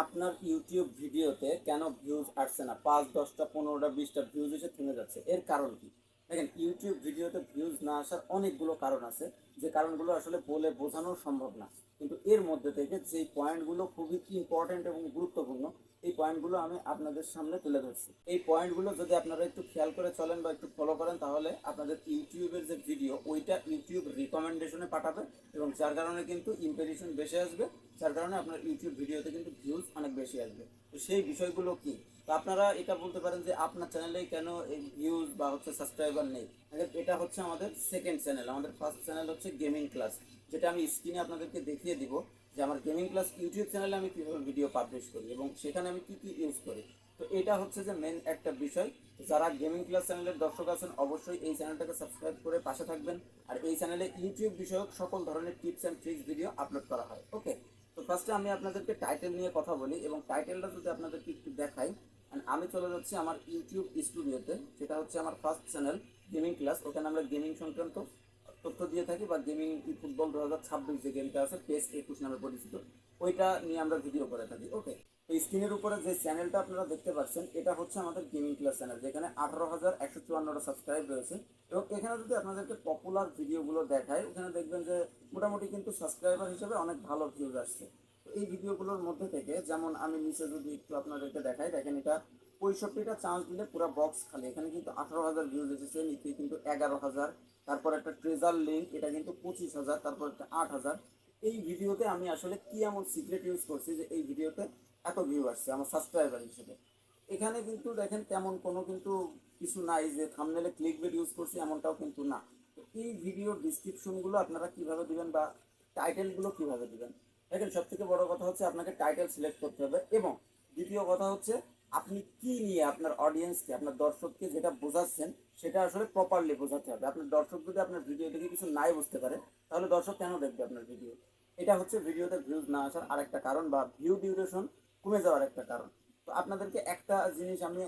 আপনার ইউটিউব ভিডিওতে কেন ভিউজ আসছে না? ৫, ১০টা, ১৫টা, ২০টা ভিউজ এসে থেমে যাচ্ছে। এর কারণ কি? দেখেন, ইউটিউব ভিডিওতে ভিউজ না আসার অনেকগুলো কারণ আছে, যে কারণগুলো আসলে বলে বোঝানো সম্ভব না। কিন্তু এর মধ্যে থেকে যেই পয়েন্টগুলো খুবই ইম্পর্ট্যান্ট এবং গুরুত্বপূর্ণ, এই পয়েন্টগুলো আমি আপনাদের সামনে তুলে ধরছি। এই পয়েন্টগুলো যদি আপনারা একটু খেয়াল করে চলেন বা একটু ফলো করেন, তাহলে আপনাদের ইউটিউবের যে ভিডিও, ওইটা ইউটিউব রিকমেন্ডেশনে পাঠাবে এবং যার কারণে কিন্তু ইমপ্রেশন বেশি আসবে, যার কারণে আপনার ইউটিউব ভিডিওতে কিন্তু ভিউজ অনেক বেশি আসবে। তো সেই বিষয়গুলো কি? তো আপনারা এটা বলতে পারেন যে আপনার চ্যানেলে কেন এই ভিউজ বা সাবস্ক্রাইবার নেই। এটা হচ্ছে আমাদের সেকেন্ড চ্যানেল। আমাদের ফার্স্ট চ্যানেল হচ্ছে গেমিং ক্লাস, যেটা আমি স্ক্রিনে আপনাদেরকে দেখিয়ে দিব যে আমার গেমিং ক্লাস ইউটিউব চ্যানেলে আমি কীভাবে ভিডিও পাবলিশ করি এবং সেখানে আমি কী কী ইউজ করি। তো এটা হচ্ছে যে মেন একটা বিষয়। যারা গেমিং ক্লাস চ্যানেলের দর্শক আছেন, অবশ্যই এই চ্যানেলটাকে সাবস্ক্রাইব করে পাশে থাকবেন। আর এই চ্যানেলে ইউটিউব বিষয়ক সকল ধরনের tips and tricks video upload করা হয়। ওকে, তো ফার্স্টে আমি আপনাদেরকে টাইটেল নিয়ে কথা বলি এবং টাইটেলটা যদি আপনাদেরকে একটু দেখাই। আমি চলে যাচ্ছি আমার ইউটিউব স্টুডিওতে, যেটা হচ্ছে আমার ফার্স্ট চ্যানেল গেমিং ক্লাস। ওখানে আমরা গেমিং সংক্রান্ত তথ্য দিয়ে থাকি, বা গেমিং ফুটবল 2026 যে গেমটা আছে, PES 21 নামে পরিচিত, ওইটা নিয়ে আমরা ভিডিও করে থাকি। ওকে, তো স্ক্রিনের উপরে যে চ্যানেলটা আপনারা দেখতে পাচ্ছেন, এটা হচ্ছে আমাদের গেমিং ক্লাস চ্যানেল, যেখানে 18,154টা সাবস্ক্রাইব রয়েছে। এবং এখানে যদি আপনাদেরকে পপুলার ভিডিওগুলো দেখায়, ওখানে দেখবেন যে মোটামুটি কিন্তু সাবস্ক্রাইবার হিসেবে অনেক ভালো ভিউজ আসছে। তো এই ভিডিওগুলোর মধ্যে থেকে, যেমন আমি নিচে যদি একটু আপনাদেরকে দেখাই, দেখেন এটা 65টা চান্স দিলে পুরো বক্স খালি। এখানে কিন্তু 18,000 ভিউজ এসেছে, নিচে কিন্তু 11,000, তারপর একটা ট্রেজার লিঙ্ক, এটা কিন্তু 25,000, তারপর একটা 8,000। এই ভিডিওতে আমি আসলে কি এমন সিক্রেট ইউজ করছি যে এই ভিডিওতে এত ভিউ আসছে আমার সাবস্ক্রাইবার হিসেবে? এখানে কিন্তু দেখেন তেমন কোনো কিন্তু কিছু নাই যে থাম্বনেলে ক্লিকবেট ইউজ করছি, এমনটাও কিন্তু না। তো এই ভিডিওর ডিসক্রিপশনগুলো আপনারা কিভাবে দিবেন বা টাইটেলগুলো কিভাবে দিবেন? দেখেন, সবথেকে বড় কথা হচ্ছে আপনাকে টাইটেল সিলেক্ট করতে হবে, এবং দ্বিতীয় কথা হচ্ছে আপনি কি নিয়ে আপনার অডিয়েন্সকে, আপনার দর্শককে যেটা বোঝাচ্ছেন, সেটা আসলে প্রপারলি বোঝাতে হবে। আপনার দর্শক যদি আপনার ভিডিও থেকে কিছু নাই বুঝতে পারে, তাহলে দর্শক কেন দেখবে আপনার ভিডিও? এটা হচ্ছে ভিডিওতে ভিউজ না আসার আরেকটা কারণ, বা ভিউ ডিউরেশন কমে যাওয়ার একটা কারণ। তো আপনাদেরকে একটা জিনিস আমি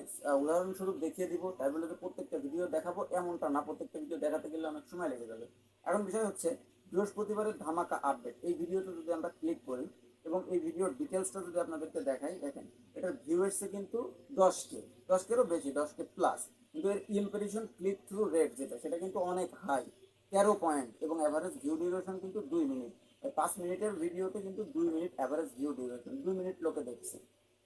উদাহরণস্বরূপ দেখিয়ে দিব, তাই বলে যে প্রত্যেকটা ভিডিও দেখাবো এমনটা না। প্রত্যেকটা ভিডিও দেখাতে গেলে অনেক সময় লেগে যাবে। এখন বিষয় হচ্ছে বৃহস্পতিবারের ধামাকা আপডেট, এই ভিডিওতে যদি আমরা ক্লিক করি এবং এই ভিডিওর ডিটেলসটা যদি আপনাদেরকে দেখাই, দেখেন এটার ভিউ এসছে কিন্তু 10K, 10K-রও বেশি, 10K প্লাস। কিন্তু এর ইমপ্রেশন ক্লিক থ্রু রেট যেটা, সেটা কিন্তু অনেক হাই, 13 পয়েন্ট, এবং অ্যাভারেজ ভিউ ডিউরেশন কিন্তু 2 মিনিট। 5 মিনিটের ভিডিওতে কিন্তু 2 minute average view duration, 2 minute লোকে দেখছে।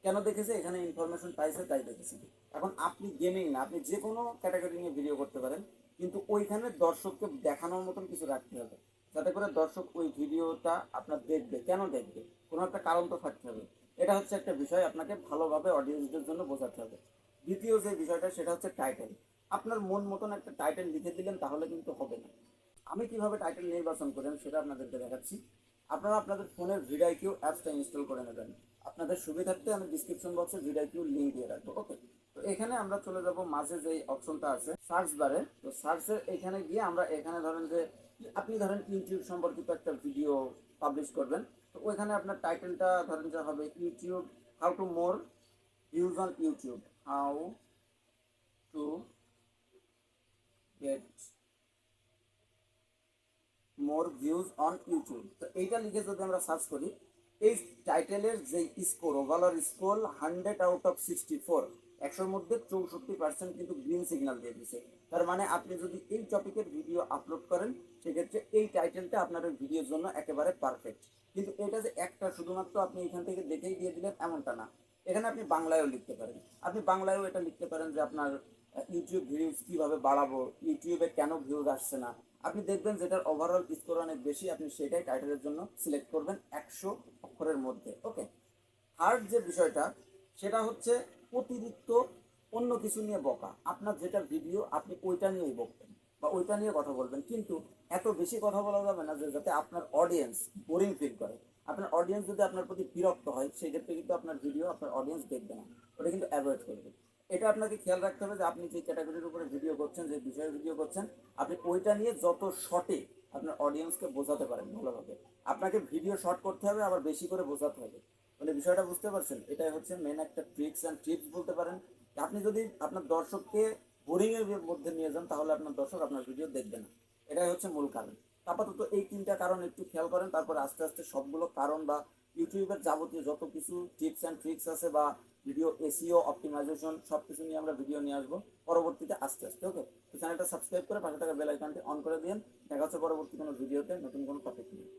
কেন দেখেছে? এখানে ইনফরমেশন পাইছে তাই দেখেছে। এখন আপনি গেমিং না, আপনি যে কোনো ক্যাটাগরি নিয়ে ভিডিও করতে পারেন, কিন্তু ওইখানে দর্শককে দেখানোর মতন কিছু রাখতে হবে, যাতে করে দর্শক ওই ভিডিওটা আপনার দেখবে। কেন দেখবে? কোনো একটা কারণ তো থাকতে হবে। এটা হচ্ছে একটা বিষয় আপনাকে ভালোভাবে অডিয়েন্সদের জন্য বোঝাতে হবে। দ্বিতীয় যে বিষয়টা, সেটা হচ্ছে টাইটেল। আপনার মন মতন একটা টাইটেল লিখে দিলেন তাহলে কিন্তু হবে না। আমি কিভাবে টাইটেল নির্বাচন করেন সেটা আপনাদেরকে দেখাচ্ছি। আপনারা আপনাদের ফোনের ভিডিআইকিউ অ্যাপসটা ইনস্টল করে নেবেন। আপনাদের সুবিধার্থে আমি ডিসক্রিপশন বক্সে ভিডিআইকিউ লিঙ্ক দিয়ে রাখবো। ওকে, তো এখানে আমরা চলে যাব মাঝে যে অপশনটা আছে সার্চ বারে। তো সার্চের এখানে গিয়ে আমরা এখানে ধরেন যে আপনি ধরেন ইউটিউব সম্পর্কিত একটা ভিডিও পাবলিশ করবেন। তো ওইখানে আপনার টাইটেলটা ধরেন যে হবে YouTube, how to more views on YouTube, how to get more views on YouTube. তো এইটা লিখে যদি আমরা সার্চ করি, এই টাইটেলের যে স্কোর, ওভারঅল স্কোর 100/64, 100-র মধ্যে 64% কিন্তু গ্রিন সিগন্যাল দিয়ে দিচ্ছে। তার মানে আপনি যদি এই টপিকের ভিডিও আপলোড করেন, সেক্ষেত্রে এই টাইটেলটা আপনার ভিডিওর জন্য একেবারে পারফেক্ট। কিন্তু এটা যে একটা শুধুমাত্র আপনি এখান থেকে দেখেই দিয়ে দিলেন এমনটা না। এখানে আপনি বাংলায়ও লিখতে পারেন। আপনি বাংলায়ও এটা লিখতে পারেন যে আপনার ইউটিউব ভিউজ কীভাবে বাড়াবো, ইউটিউবে কেন ভিউজ আসছে না। আপনি দেখবেন যেটার ওভারঅল স্কোর অনেক বেশি, আপনি সেটাই টাইটেলের জন্য সিলেক্ট করবেন 100 অক্ষরের মধ্যে। ওকে, থার্ড যে বিষয়টা, সেটা হচ্ছে অতিরিক্ত অন্য কিছু নিয়ে বকা। আপনার যেটা ভিডিও আপনি ওইটা নিয়েই বকবেন বা ওইটা নিয়ে কথা বলবেন, কিন্তু এত বেশি কথা বলা যাবে না যে যাতে আপনার অডিয়েন্স বোরিং ফিল করে। আপনার অডিয়েন্স যদি আপনার প্রতি বিরক্ত হয়, সেই ক্ষেত্রে কিন্তু আপনার ভিডিও আপনার অডিয়েন্স দেখবে না, ওটা কিন্তু অ্যাভয়েড করবে। এটা আপনাকে খেয়াল রাখতে হবে যে আপনি যে ক্যাটাগরির উপরে ভিডিও করছেন, যে বিষয়ে ভিডিও করছেন, আপনি ওইটা নিয়ে যত শর্টে আপনার অডিয়েন্সকে বোঝাতে পারেন ভালোভাবে। আপনাকে ভিডিও শর্ট করতে হবে, আবার বেশি করে বোঝাতে হবে। মানে বিষয়টা বুঝতে পারছেন? এটাই হচ্ছে মেন একটা ট্রিক্স অ্যান্ড টিপস বলতে পারেন। আপনি যদি আপনার দর্শককে বোরিংয়ের মধ্যে নিয়ে যান, তাহলে আপনার দর্শক আপনার ভিডিও দেখবে না। এটাই হচ্ছে মূল কারণ। আপাতত এই তিনটা কারণ একটু খেয়াল করেন, তারপর আস্তে আস্তে সবগুলো কারণ বা ইউটিউবের যাবতীয় যত কিছু টিপস অ্যান্ড ট্রিক্স আছে বা ভিডিও এসইও অপটিমাইজেশন সব কিছু নিয়ে আমরা ভিডিও নিয়ে আসবো পরবর্তীতে আস্তে আস্তে। ওকে, তো চ্যানেলটা সাবস্ক্রাইব করে পাশে থাকা বেল আইকনটি অন করে দিন। দেখা হচ্ছে পরবর্তী কোনো ভিডিওতে নতুন কোনো টপিক নিয়ে।